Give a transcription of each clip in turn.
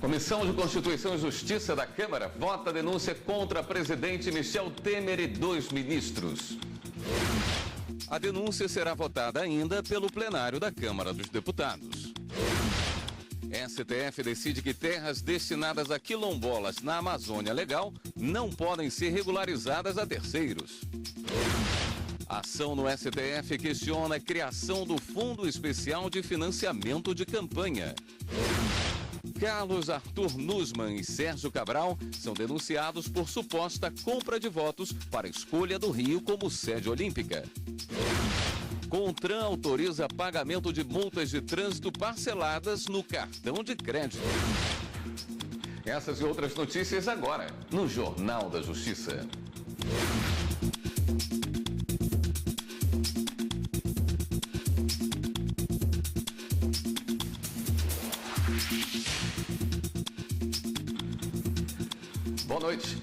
Comissão de Constituição e Justiça da Câmara vota a denúncia contra presidente Michel Temer e 2 ministros. A denúncia será votada ainda pelo plenário da Câmara dos Deputados. STF decide que terras destinadas a quilombolas na Amazônia Legal não podem ser regularizadas a terceiros. A ação no STF questiona a criação do Fundo Especial de Financiamento de Campanha. Carlos Arthur Nussmann e Sérgio Cabral são denunciados por suposta compra de votos para a escolha do Rio como sede olímpica. CONTRAN autoriza pagamento de multas de trânsito parceladas no cartão de crédito. Essas e outras notícias agora, no Jornal da Justiça. Boa noite.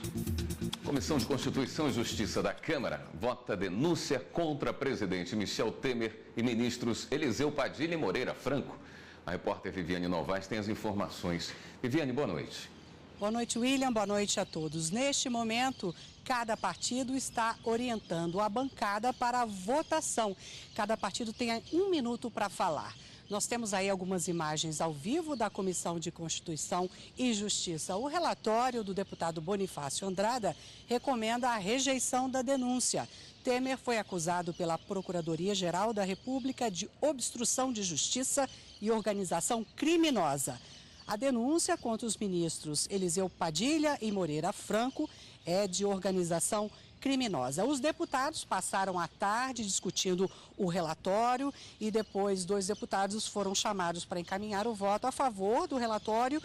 Comissão de Constituição e Justiça da Câmara vota denúncia contra presidente Michel Temer e ministros Eliseu Padilha e Moreira Franco. A repórter Viviane Novaes tem as informações. Viviane, boa noite. Boa noite, William. Boa noite a todos. Neste momento, cada partido está orientando a bancada para a votação. Cada partido tem 1 minuto para falar. Nós temos aí algumas imagens ao vivo da Comissão de Constituição e Justiça. O relatório do deputado Bonifácio Andrada recomenda a rejeição da denúncia. Temer foi acusado pela Procuradoria-Geral da República de obstrução de justiça e organização criminosa. A denúncia contra os ministros Eliseu Padilha e Moreira Franco é de organização criminosa. Os deputados passaram a tarde discutindo o relatório e depois 2 deputados foram chamados para encaminhar o voto a favor do relatório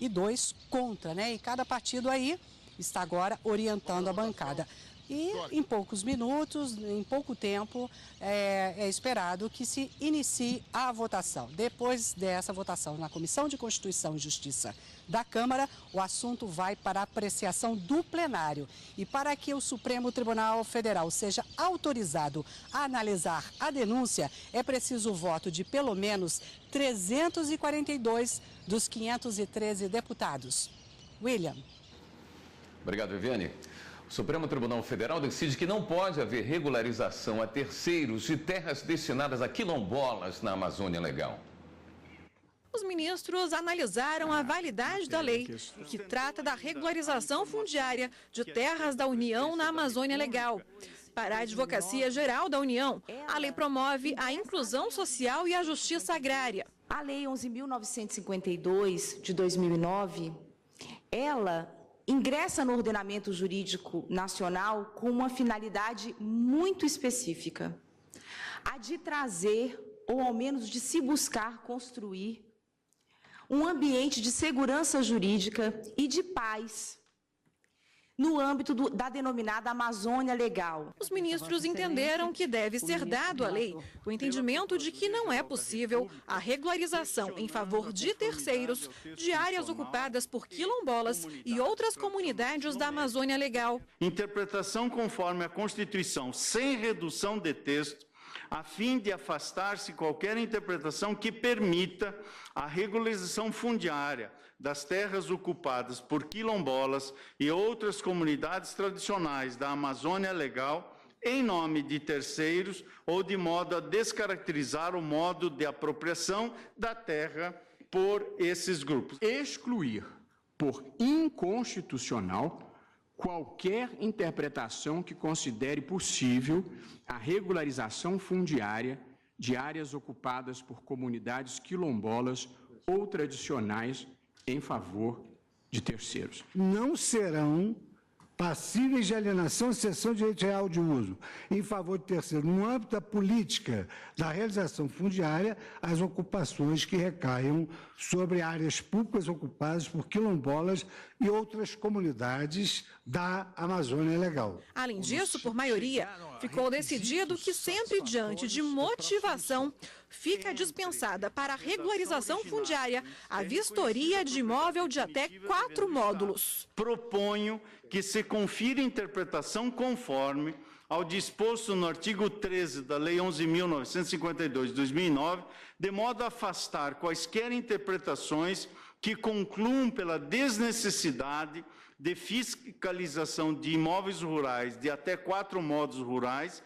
e 2 contra, né? E cada partido aí está agora orientando a bancada. E em poucos minutos, em pouco tempo, é esperado que se inicie a votação. Depois dessa votação na Comissão de Constituição e Justiça da Câmara, o assunto vai para a apreciação do plenário. E para que o Supremo Tribunal Federal seja autorizado a analisar a denúncia, é preciso o voto de pelo menos 342 dos 513 deputados. William. Obrigado, Viviane. O Supremo Tribunal Federal decide que não pode haver regularização a terceiros de terras destinadas a quilombolas na Amazônia Legal. Os ministros analisaram a validade da lei, que trata da regularização fundiária de terras da União na Amazônia Legal. Para a Advocacia Geral da União, a lei promove a inclusão social e a justiça agrária. A Lei 11.952, de 2009, ela ingressa no ordenamento jurídico nacional com uma finalidade muito específica, a de trazer, ou ao menos de se buscar construir, um ambiente de segurança jurídica e de paz no âmbito da denominada Amazônia Legal. Os ministros entenderam que deve ser dado à lei o entendimento de que não é possível a regularização em favor de terceiros de áreas ocupadas por quilombolas e outras comunidades da Amazônia Legal. Interpretação conforme a Constituição, sem redução de texto, a fim de afastar-se qualquer interpretação que permita a regularização fundiária das terras ocupadas por quilombolas e outras comunidades tradicionais da Amazônia Legal em nome de terceiros ou de modo a descaracterizar o modo de apropriação da terra por esses grupos. Excluir por inconstitucional qualquer interpretação que considere possível a regularização fundiária de áreas ocupadas por comunidades quilombolas ou tradicionais em favor de terceiros. Não serão passíveis de alienação e cessão de direito real de uso em favor de terceiros, no âmbito da política da realização fundiária, as ocupações que recaiam sobre áreas públicas ocupadas por quilombolas e outras comunidades da Amazônia Legal. Além disso, por maioria, ficou decidido que sempre diante de motivação fica dispensada para a regularização fundiária a vistoria de imóvel de até 4 módulos. Proponho que se confira interpretação conforme ao disposto no artigo 13 da Lei 11.952 de 2009, de modo a afastar quaisquer interpretações que concluam pela desnecessidade de fiscalização de imóveis rurais de até 4 módulos rurais,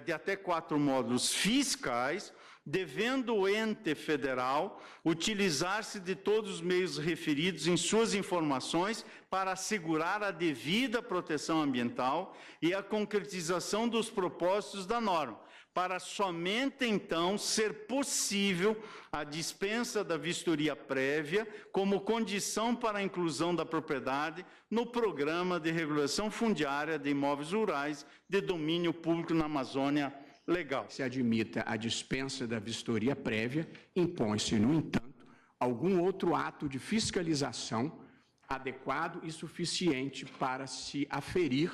de até 4 módulos fiscais, devendo o ente federal utilizar-se de todos os meios referidos em suas informações para assegurar a devida proteção ambiental e a concretização dos propósitos da norma, para somente então ser possível a dispensa da vistoria prévia como condição para a inclusão da propriedade no Programa de Regulação Fundiária de Imóveis Rurais de Domínio Público na Amazônia Legal. Se admita a dispensa da vistoria prévia, impõe-se, no entanto, algum outro ato de fiscalização adequado e suficiente para se aferir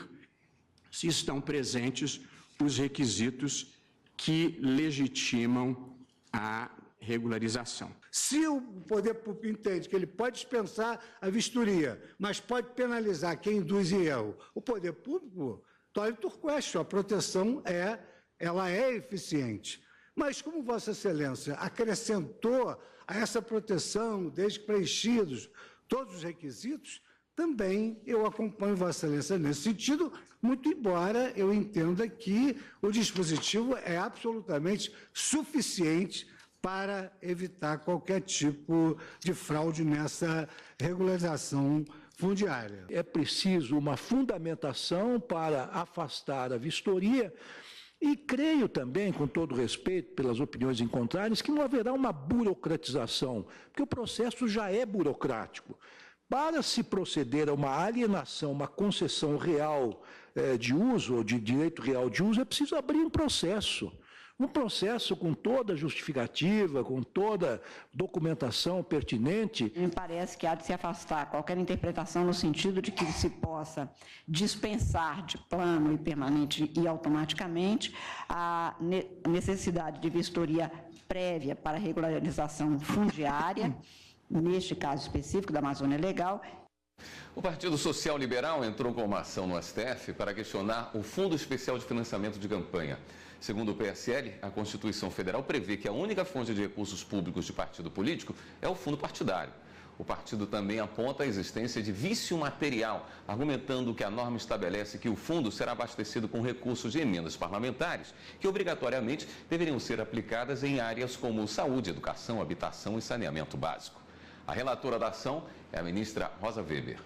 se estão presentes os requisitos que legitimam a regularização. Se o poder público entende que ele pode dispensar a vistoria, mas pode penalizar quem induz em erro, o poder público, tolhe turquestion, a proteção ela é eficiente. Mas como Vossa Excelência acrescentou a essa proteção, desde que preenchidos todos os requisitos, também eu acompanho Vossa Excelência nesse sentido, muito embora eu entenda que o dispositivo é absolutamente suficiente para evitar qualquer tipo de fraude nessa regularização fundiária. É preciso uma fundamentação para afastar a vistoria. E creio também, com todo respeito pelas opiniões em contrárias, que não haverá uma burocratização, porque o processo já é burocrático. Para se proceder a uma alienação, uma concessão real de uso, ou de direito real de uso, é preciso abrir um processo com toda a justificativa, com toda documentação pertinente. Me parece que há de se afastar qualquer interpretação no sentido de que se possa dispensar de plano e permanente e automaticamente a necessidade de vistoria prévia para regularização fundiária, neste caso específico da Amazônia Legal. O Partido Social Liberal entrou com uma ação no STF para questionar o Fundo Especial de Financiamento de Campanha. Segundo o PSL, a Constituição Federal prevê que a única fonte de recursos públicos de partido político é o fundo partidário. O partido também aponta a existência de vício material, argumentando que a norma estabelece que o fundo será abastecido com recursos de emendas parlamentares, que obrigatoriamente deveriam ser aplicadas em áreas como saúde, educação, habitação e saneamento básico. A relatora da ação é a ministra Rosa Weber.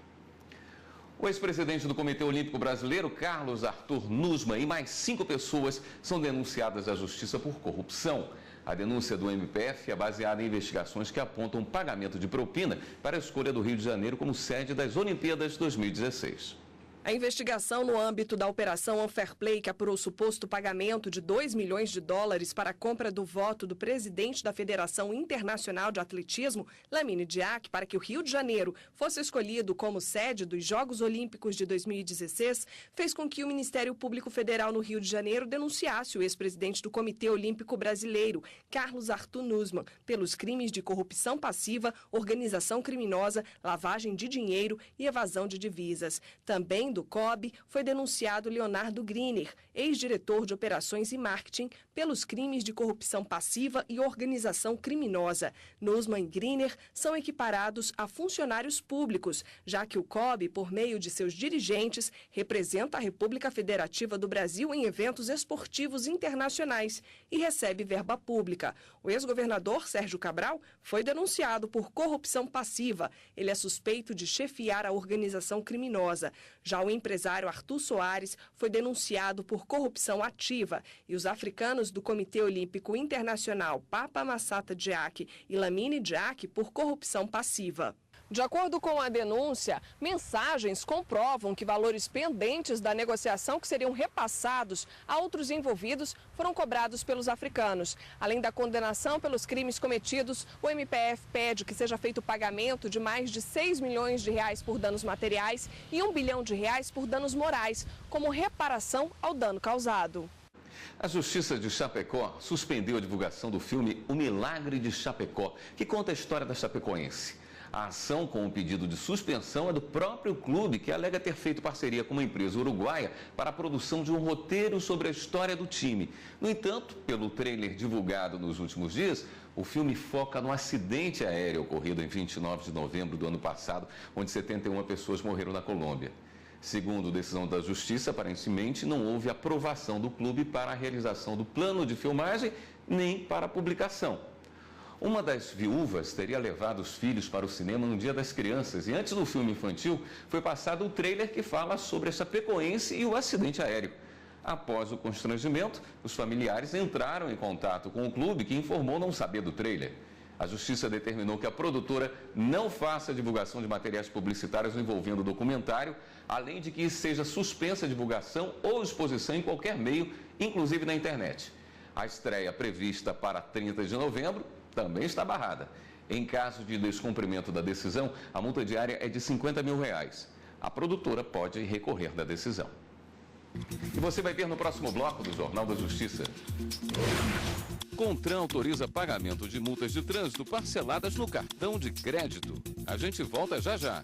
O ex-presidente do Comitê Olímpico Brasileiro, Carlos Arthur Nussmann, e mais 5 pessoas são denunciadas à Justiça por corrupção. A denúncia do MPF é baseada em investigações que apontam pagamento de propina para a escolha do Rio de Janeiro como sede das Olimpíadas 2016. A investigação no âmbito da Operação Unfairplay, que apurou o suposto pagamento de $2 milhões para a compra do voto do presidente da Federação Internacional de Atletismo, Lamine Diack, para que o Rio de Janeiro fosse escolhido como sede dos Jogos Olímpicos de 2016, fez com que o Ministério Público Federal no Rio de Janeiro denunciasse o ex-presidente do Comitê Olímpico Brasileiro, Carlos Arthur Nussmann, pelos crimes de corrupção passiva, organização criminosa, lavagem de dinheiro e evasão de divisas. Também do COB foi denunciado Leonardo Griner, ex-diretor de operações e marketing, pelos crimes de corrupção passiva e organização criminosa. Nussmann e Griner são equiparados a funcionários públicos, já que o COB, por meio de seus dirigentes, representa a República Federativa do Brasil em eventos esportivos internacionais e recebe verba pública. O ex-governador Sérgio Cabral foi denunciado por corrupção passiva. Ele é suspeito de chefiar a organização criminosa. Já o empresário Arthur Soares foi denunciado por corrupção ativa e os africanos do Comitê Olímpico Internacional Papa Massata Diack e Lamine Diack por corrupção passiva. De acordo com a denúncia, mensagens comprovam que valores pendentes da negociação que seriam repassados a outros envolvidos foram cobrados pelos africanos. Além da condenação pelos crimes cometidos, o MPF pede que seja feito o pagamento de mais de R$6 milhões por danos materiais e R$1 bilhão por danos morais, como reparação ao dano causado. A Justiça de Chapecó suspendeu a divulgação do filme O Milagre de Chapecó, que conta a história da chapecoense. A ação com o pedido de suspensão é do próprio clube, que alega ter feito parceria com uma empresa uruguaia para a produção de um roteiro sobre a história do time. No entanto, pelo trailer divulgado nos últimos dias, o filme foca no acidente aéreo ocorrido em 29 de novembro do ano passado, onde 71 pessoas morreram na Colômbia. Segundo decisão da Justiça, aparentemente não houve aprovação do clube para a realização do plano de filmagem nem para a publicação. Uma das viúvas teria levado os filhos para o cinema no Dia das Crianças e antes do filme infantil foi passado o trailer que fala sobre a Chapecoense e o acidente aéreo. Após o constrangimento, os familiares entraram em contato com o clube, que informou não saber do trailer. A Justiça determinou que a produtora não faça divulgação de materiais publicitários envolvendo o documentário, além de que seja suspensa a divulgação ou exposição em qualquer meio, inclusive na internet. A estreia prevista para 30 de novembro também está barrada. Em caso de descumprimento da decisão, a multa diária é de R$50 mil. A produtora pode recorrer da decisão. E você vai ver no próximo bloco do Jornal da Justiça. CONTRAN autoriza pagamento de multas de trânsito parceladas no cartão de crédito. A gente volta já já.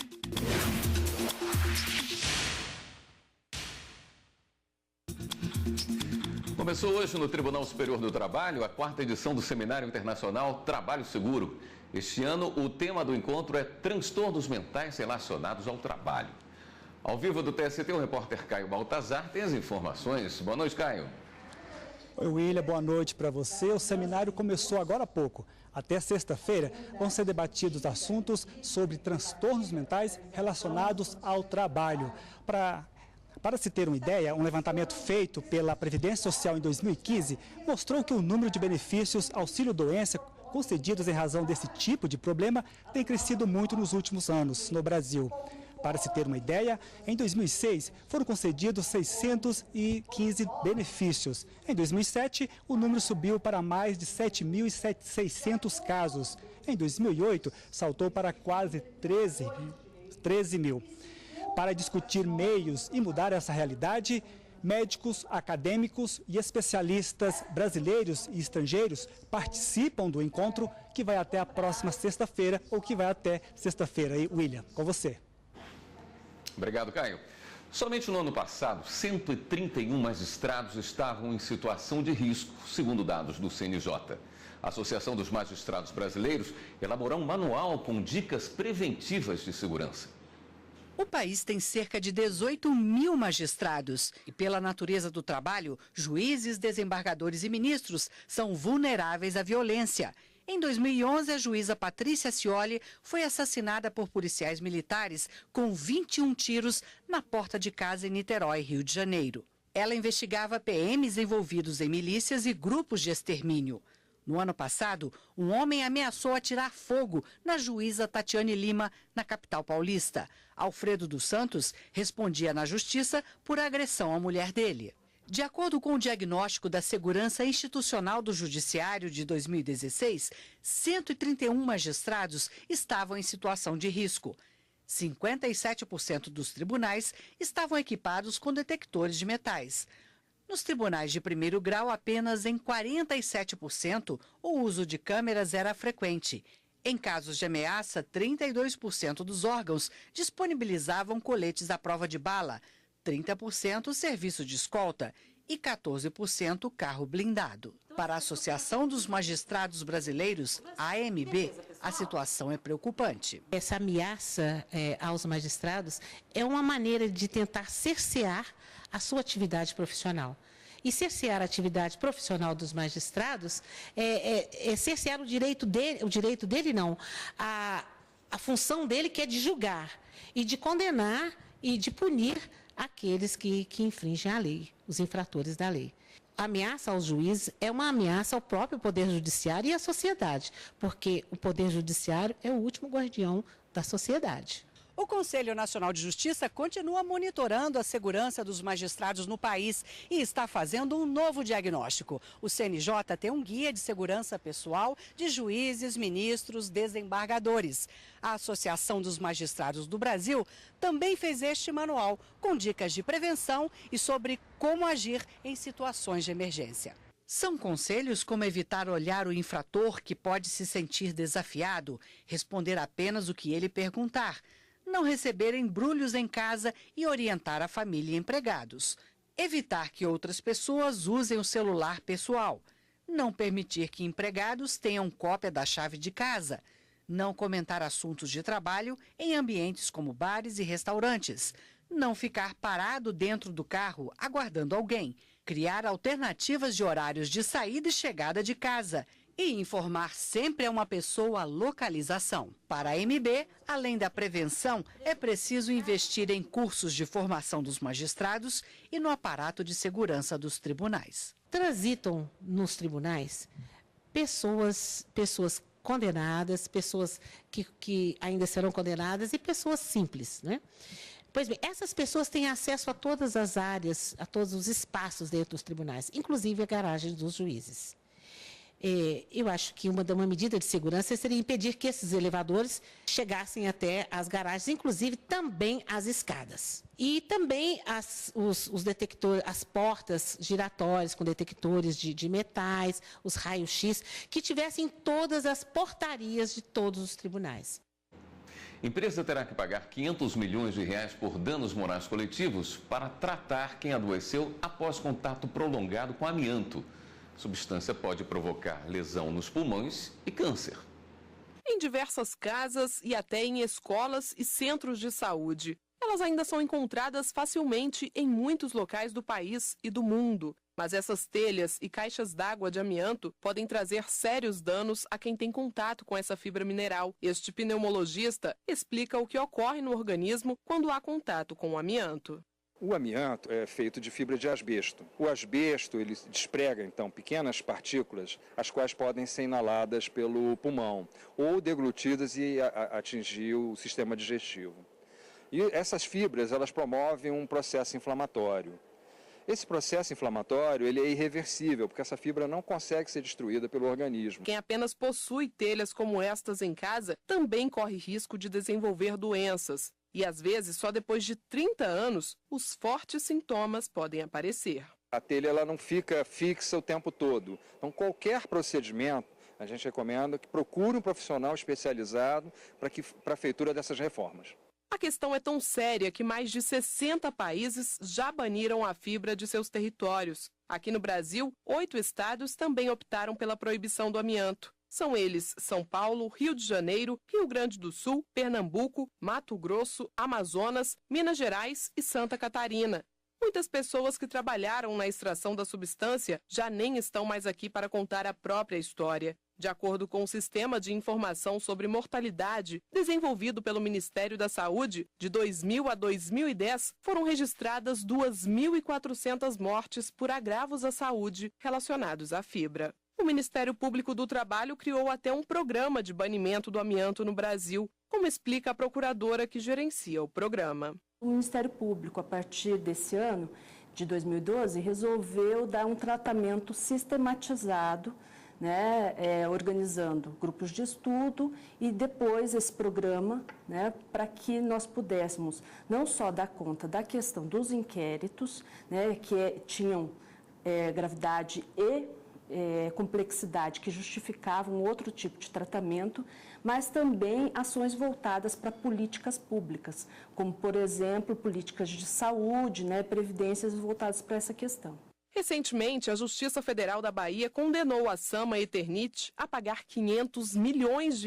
Começou hoje no Tribunal Superior do Trabalho a 4ª edição do Seminário Internacional Trabalho Seguro. Este ano, o tema do encontro é transtornos mentais relacionados ao trabalho. Ao vivo do TST, o repórter Caio Baltazar tem as informações. Boa noite, Caio. Oi, William, boa noite para você. O seminário começou agora há pouco. Até sexta-feira vão ser debatidos assuntos sobre transtornos mentais relacionados ao trabalho. Para se ter uma ideia, um levantamento feito pela Previdência Social em 2015 mostrou que o número de benefícios auxílio-doença concedidos em razão desse tipo de problema tem crescido muito nos últimos anos no Brasil. Para se ter uma ideia, em 2006 foram concedidos 615 benefícios. Em 2007, o número subiu para mais de 7.600 casos. Em 2008, saltou para quase 13 mil. Para discutir meios e mudar essa realidade, médicos, acadêmicos e especialistas brasileiros e estrangeiros participam do encontro que vai até a próxima sexta-feira, ou que vai até sexta-feira. William, com você. Obrigado, Caio. Somente no ano passado, 131 magistrados estavam em situação de risco, segundo dados do CNJ. A Associação dos Magistrados Brasileiros elaborou um manual com dicas preventivas de segurança. O país tem cerca de 18 mil magistrados e, pela natureza do trabalho, juízes, desembargadores e ministros são vulneráveis à violência. Em 2011, a juíza Patrícia Scioli foi assassinada por policiais militares com 21 tiros na porta de casa em Niterói, Rio de Janeiro. Ela investigava PMs envolvidos em milícias e grupos de extermínio. No ano passado, um homem ameaçou atirar fogo na juíza Tatiane Lima, na capital paulista. Alfredo dos Santos respondia na justiça por agressão à mulher dele. De acordo com o diagnóstico da Segurança Institucional do Judiciário de 2016, 131 magistrados estavam em situação de risco. 57% dos tribunais estavam equipados com detectores de metais. Nos tribunais de primeiro grau, apenas em 47% o uso de câmeras era frequente. Em casos de ameaça, 32% dos órgãos disponibilizavam coletes à prova de bala, 30% serviço de escolta e 14% carro blindado. Para a Associação dos Magistrados Brasileiros, a AMB, a situação é preocupante. Essa ameaça aos magistrados é uma maneira de tentar cercear a sua atividade profissional. E cercear a atividade profissional dos magistrados é cercear o direito dele não, a função dele, que é de julgar e de condenar e de punir aqueles que infringem a lei, os infratores da lei. A ameaça aos juízes é uma ameaça ao próprio Poder Judiciário e à sociedade, porque o Poder Judiciário é o último guardião da sociedade. O Conselho Nacional de Justiça continua monitorando a segurança dos magistrados no país e está fazendo um novo diagnóstico. O CNJ tem um guia de segurança pessoal de juízes, ministros, desembargadores. A Associação dos Magistrados do Brasil também fez este manual com dicas de prevenção e sobre como agir em situações de emergência. São conselhos como evitar olhar o infrator que pode se sentir desafiado, responder apenas o que ele perguntar, não receber embrulhos em casa e orientar a família e empregados. Evitar que outras pessoas usem o celular pessoal. Não permitir que empregados tenham cópia da chave de casa. Não comentar assuntos de trabalho em ambientes como bares e restaurantes. Não ficar parado dentro do carro aguardando alguém. Criar alternativas de horários de saída e chegada de casa. E informar sempre a uma pessoa a localização. Para a MB, além da prevenção, é preciso investir em cursos de formação dos magistrados e no aparato de segurança dos tribunais. Transitam nos tribunais pessoas condenadas, pessoas que ainda serão condenadas e pessoas simples, né? Pois bem, essas pessoas têm acesso a todas as áreas, a todos os espaços dentro dos tribunais, inclusive a garagem dos juízes. Eu acho que uma medida de segurança seria impedir que esses elevadores chegassem até as garagens, inclusive também as escadas. E também os detectores, as portas giratórias com detectores de metais, os raios-x, que tivessem todas as portarias de todos os tribunais. Empresa terá que pagar R$500 milhões por danos morais coletivos para tratar quem adoeceu após contato prolongado com amianto. A substância pode provocar lesão nos pulmões e câncer. Em diversas casas e até em escolas e centros de saúde. Elas ainda são encontradas facilmente em muitos locais do país e do mundo. Mas essas telhas e caixas d'água de amianto podem trazer sérios danos a quem tem contato com essa fibra mineral. Este pneumologista explica o que ocorre no organismo quando há contato com o amianto. O amianto é feito de fibra de asbesto. O asbesto ele desprega, então, pequenas partículas, as quais podem ser inaladas pelo pulmão ou deglutidas e atingir o sistema digestivo. E essas fibras, elas promovem um processo inflamatório. Esse processo inflamatório ele é irreversível, porque essa fibra não consegue ser destruída pelo organismo. Quem apenas possui telhas como estas em casa também corre risco de desenvolver doenças. E às vezes, só depois de 30 anos, os fortes sintomas podem aparecer. A telha ela não fica fixa o tempo todo. Então, qualquer procedimento, a gente recomenda que procure um profissional especializado para a feitura dessas reformas. A questão é tão séria que mais de 60 países já baniram a fibra de seus territórios. Aqui no Brasil, 8 estados também optaram pela proibição do amianto. São eles São Paulo, Rio de Janeiro, Rio Grande do Sul, Pernambuco, Mato Grosso, Amazonas, Minas Gerais e Santa Catarina. Muitas pessoas que trabalharam na extração da substância já nem estão mais aqui para contar a própria história. De acordo com o Sistema de Informação sobre Mortalidade, desenvolvido pelo Ministério da Saúde, de 2000 a 2010, foram registradas 2.400 mortes por agravos à saúde relacionados à fibra. O Ministério Público do Trabalho criou até um programa de banimento do amianto no Brasil, como explica a procuradora que gerencia o programa. O Ministério Público, a partir desse ano, de 2012, resolveu dar um tratamento sistematizado, organizando grupos de estudo e depois esse programa, para que nós pudéssemos não só dar conta da questão dos inquéritos, que tinham gravidade e complexidade que justificavam outro tipo de tratamento, mas também ações voltadas para políticas públicas, como, por exemplo, políticas de saúde, previdências voltadas para essa questão. Recentemente, a Justiça Federal da Bahia condenou a Sama Eternit a pagar R$500 milhões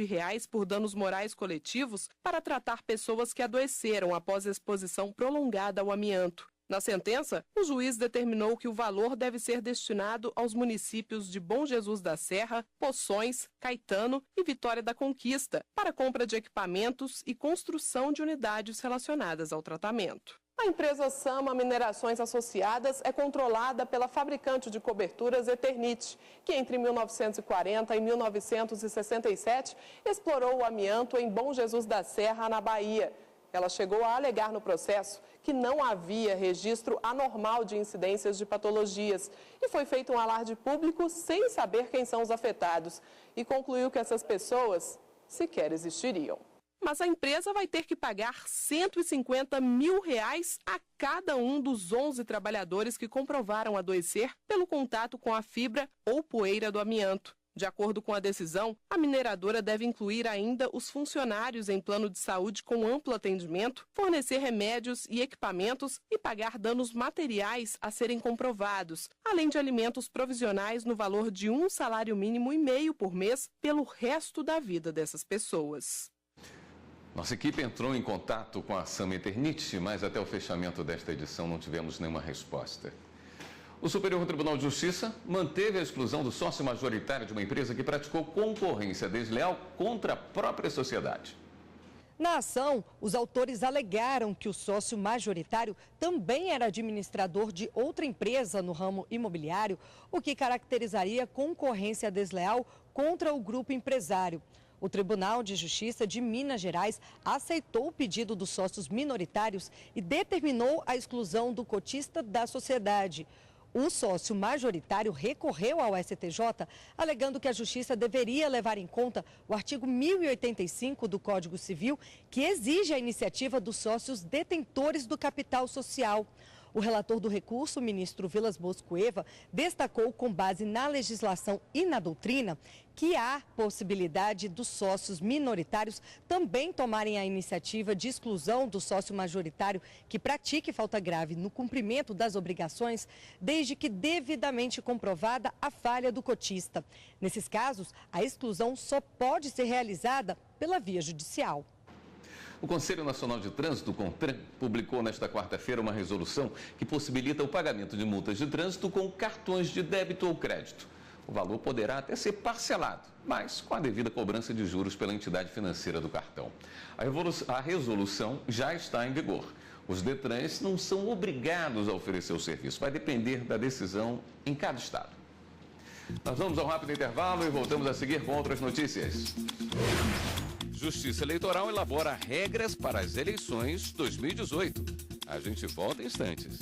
por danos morais coletivos para tratar pessoas que adoeceram após exposição prolongada ao amianto. Na sentença, o juiz determinou que o valor deve ser destinado aos municípios de Bom Jesus da Serra, Poções, Caetano e Vitória da Conquista, para compra de equipamentos e construção de unidades relacionadas ao tratamento. A empresa Sama Minerações Associadas é controlada pela fabricante de coberturas Eternit, que entre 1940 e 1967 explorou o amianto em Bom Jesus da Serra, na Bahia. Ela chegou a alegar no processo que não havia registro anormal de incidências de patologias e foi feito um alarde público sem saber quem são os afetados e concluiu que essas pessoas sequer existiriam. mas a empresa vai ter que pagar R$150 mil a cada um dos 11 trabalhadores que comprovaram adoecer pelo contato com a fibra ou poeira do amianto. De acordo com a decisão, a mineradora deve incluir ainda os funcionários em plano de saúde com amplo atendimento, fornecer remédios e equipamentos e pagar danos materiais a serem comprovados, além de alimentos provisionais no valor de um salário mínimo e meio por mês pelo resto da vida dessas pessoas. Nossa equipe entrou em contato com a Sam Eternit, mas até o fechamento desta edição não tivemos nenhuma resposta. O Superior Tribunal de Justiça manteve a exclusão do sócio majoritário de uma empresa que praticou concorrência desleal contra a própria sociedade. Na ação, os autores alegaram que o sócio majoritário também era administrador de outra empresa no ramo imobiliário, o que caracterizaria concorrência desleal contra o grupo empresário. O Tribunal de Justiça de Minas Gerais aceitou o pedido dos sócios minoritários e determinou a exclusão do cotista da sociedade. O sócio majoritário recorreu ao STJ, alegando que a Justiça deveria levar em conta o artigo 1085 do Código Civil, que exige a iniciativa dos sócios detentores do capital social. O relator do recurso, o ministro Vilas Boas Cueva, destacou, com base na legislação e na doutrina, que há possibilidade dos sócios minoritários também tomarem a iniciativa de exclusão do sócio majoritário que pratique falta grave no cumprimento das obrigações, desde que devidamente comprovada a falha do cotista. Nesses casos, a exclusão só pode ser realizada pela via judicial. O Conselho Nacional de Trânsito, CONTRAN, publicou nesta quarta-feira uma resolução que possibilita o pagamento de multas de trânsito com cartões de débito ou crédito. O valor poderá até ser parcelado, mas com a devida cobrança de juros pela entidade financeira do cartão. A resolução já está em vigor. Os Detrans não são obrigados a oferecer o serviço, vai depender da decisão em cada estado. Nós vamos ao rápido intervalo e voltamos a seguir com outras notícias. Justiça Eleitoral elabora regras para as eleições 2018. A gente volta em instantes.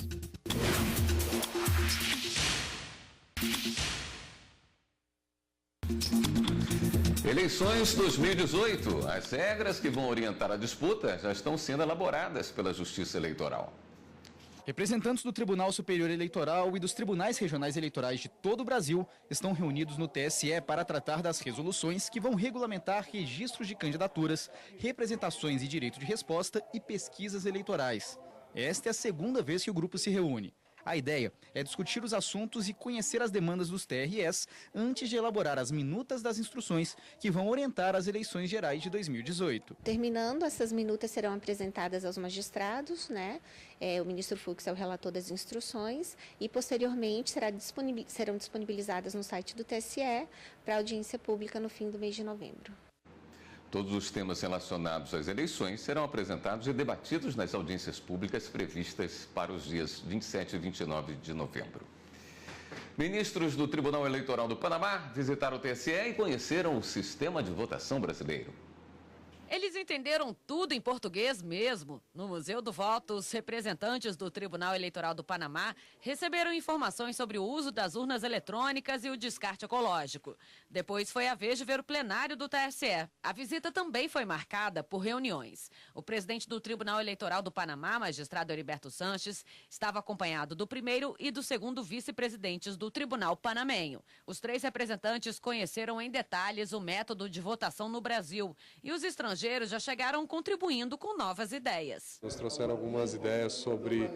Eleições 2018. As regras que vão orientar a disputa já estão sendo elaboradas pela Justiça Eleitoral. Representantes do Tribunal Superior Eleitoral e dos tribunais regionais eleitorais de todo o Brasil estão reunidos no TSE para tratar das resoluções que vão regulamentar registros de candidaturas, representações e direito de resposta e pesquisas eleitorais. Esta é a segunda vez que o grupo se reúne. A ideia é discutir os assuntos e conhecer as demandas dos TREs antes de elaborar as minutas das instruções que vão orientar as eleições gerais de 2018. Terminando, essas minutas serão apresentadas aos magistrados, o ministro Fux é o relator das instruções e, posteriormente, serão disponibilizadas no site do TSE para audiência pública no fim do mês de novembro. Todos os temas relacionados às eleições serão apresentados e debatidos nas audiências públicas previstas para os dias 27 e 29 de novembro. Ministros do Tribunal Eleitoral do Panamá visitaram o TSE e conheceram o sistema de votação brasileiro. Eles entenderam tudo em português mesmo. No Museu do Voto, os representantes do Tribunal Eleitoral do Panamá receberam informações sobre o uso das urnas eletrônicas e o descarte ecológico. Depois foi a vez de ver o plenário do TSE. A visita também foi marcada por reuniões. O presidente do Tribunal Eleitoral do Panamá, magistrado Heriberto Sanches, estava acompanhado do primeiro e do segundo vice-presidentes do Tribunal Panamenho. Os três representantes conheceram em detalhes o método de votação no Brasil e os estrangeiros já chegaram contribuindo com novas ideias. Nos trouxeram algumas ideias sobre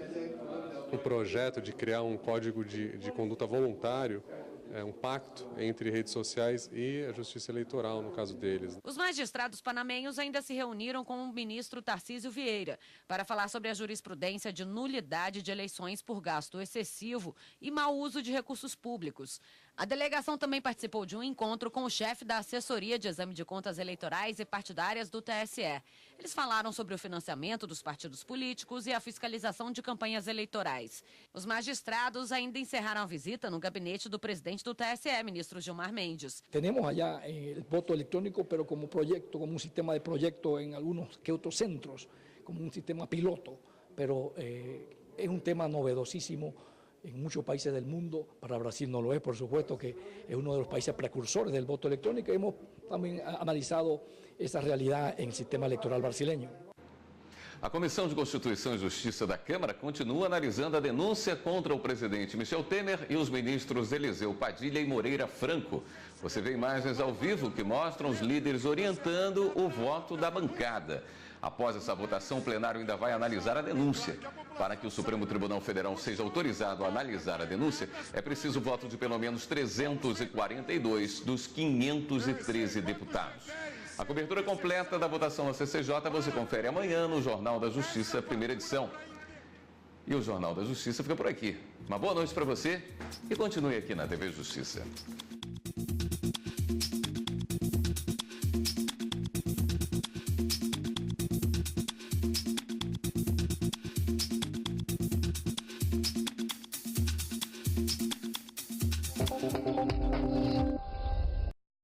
o projeto de criar um código de conduta voluntário, um pacto entre redes sociais e a Justiça Eleitoral, no caso deles. Os magistrados panamenhos ainda se reuniram com o ministro Tarcísio Vieira para falar sobre a jurisprudência de nulidade de eleições por gasto excessivo e mau uso de recursos públicos. A delegação também participou de um encontro com o chefe da Assessoria de Exame de Contas Eleitorais e Partidárias do TSE. Eles falaram sobre o financiamento dos partidos políticos e a fiscalização de campanhas eleitorais. Os magistrados ainda encerraram a visita no gabinete do presidente do TSE, ministro Gilmar Mendes. Temos allá o voto eletrônico, pero como proyecto, como un sistema de proyecto en algunos que otros centros, como un sistema piloto, pero es un tema novedosísimo en muchos países del mundo, para Brasil no lo es, por supuesto que es uno de los países precursores del voto electrónico. Hemos también analisado esa realidad en el sistema electoral brasileño. A Comissão de Constituição e Justiça da Câmara continua analisando a denúncia contra o presidente Michel Temer e os ministros Eliseu Padilha e Moreira Franco. Você vê imagens ao vivo que mostram os líderes orientando o voto da bancada. Após essa votação, o plenário ainda vai analisar a denúncia. Para que o Supremo Tribunal Federal seja autorizado a analisar a denúncia, é preciso o voto de pelo menos 342 dos 513 deputados. A cobertura completa da votação na CCJ você confere amanhã no Jornal da Justiça, primeira edição. E o Jornal da Justiça fica por aqui. Uma boa noite para você e continue aqui na TV Justiça.